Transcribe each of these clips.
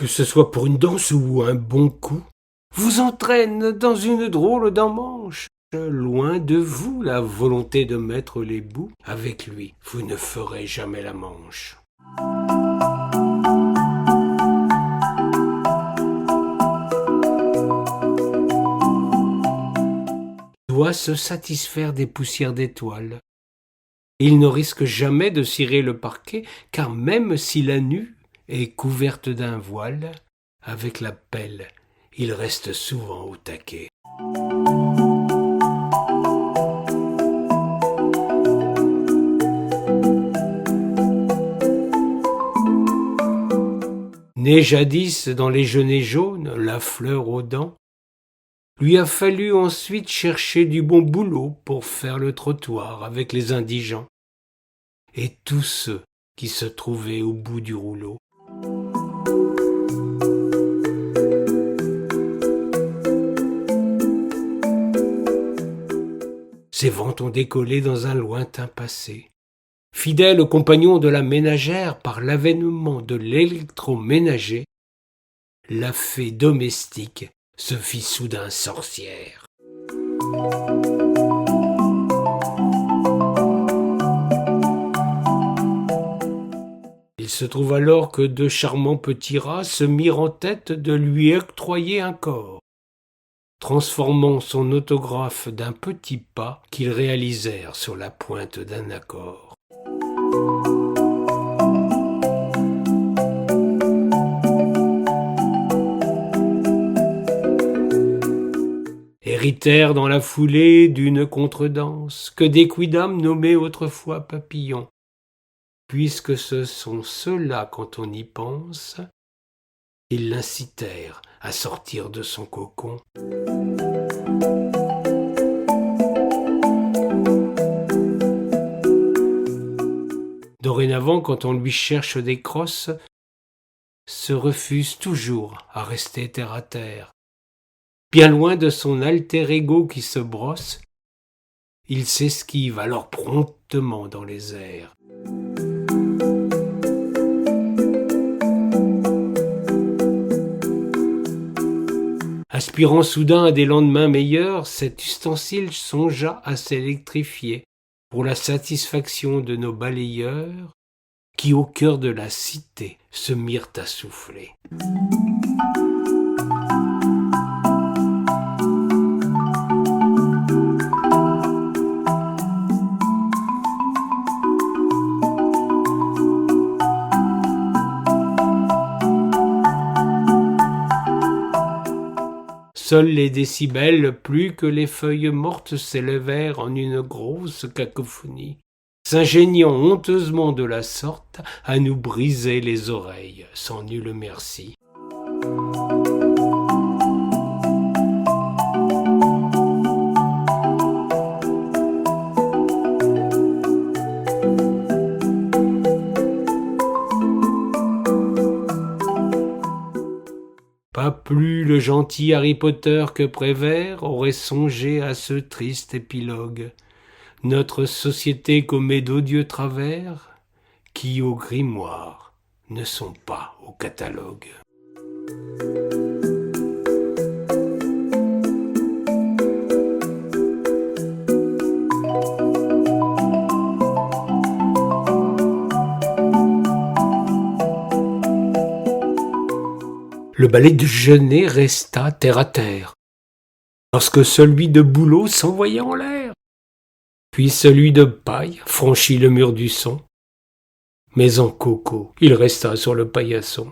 que ce soit pour une danse ou un bon coup, vous entraîne dans une drôle d'emmanche. Loin de vous la volonté de mettre les bouts. Avec lui, vous ne ferez jamais la manche. Il doit se satisfaire des poussières d'étoiles. Il ne risque jamais de cirer le parquet, car même si la nue est couverte d'un voile, avec la pelle, il reste souvent au taquet. Né jadis dans les genêts jaunes, la fleur aux dents, lui a fallu ensuite chercher du bon boulot pour faire le trottoir avec les indigents et tous ceux qui se trouvaient au bout du rouleau. Ses vents ont décollé dans un lointain passé. Fidèle compagnon de la ménagère par l'avènement de l'électroménager, la fée domestique se fit soudain sorcière. Il se trouve alors que de charmants petits rats se mirent en tête de lui octroyer un corps, transformant son autographe d'un petit pas qu'ils réalisèrent sur la pointe d'un accord. Héritèrent dans la foulée d'une contredanse que des quidams nommaient autrefois papillons, puisque ce sont ceux-là, quand on y pense, ils l'incitèrent à sortir de son cocon. Dorénavant, quand on lui cherche des crosses, se refuse toujours à rester terre à terre. Bien loin de son alter ego qui se brosse, il s'esquive alors promptement dans les airs. Aspirant soudain à des lendemains meilleurs, cet ustensile songea à s'électrifier pour la satisfaction de nos balayeurs qui, au cœur de la cité, se mirent à souffler. Seuls les décibels, plus que les feuilles mortes, s'élevèrent en une grosse cacophonie, s'ingéniant honteusement de la sorte à nous briser les oreilles, sans nul merci. Pas plus le gentil Harry Potter que Prévert aurait songé à ce triste épilogue. Notre société commet d'odieux travers qui, au grimoire, ne sont pas au catalogue. Le balai du Genet resta terre à terre, lorsque celui de Boulot s'envoya en l'air. Puis celui de Paille franchit le mur du son, mais en Coco, il resta sur le paillasson.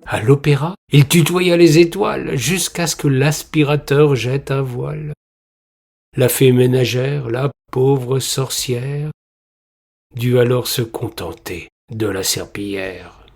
À l'opéra, il tutoya les étoiles jusqu'à ce que l'aspirateur jette un voile. La fée ménagère, la pauvre sorcière, dut alors se contenter de la serpillière.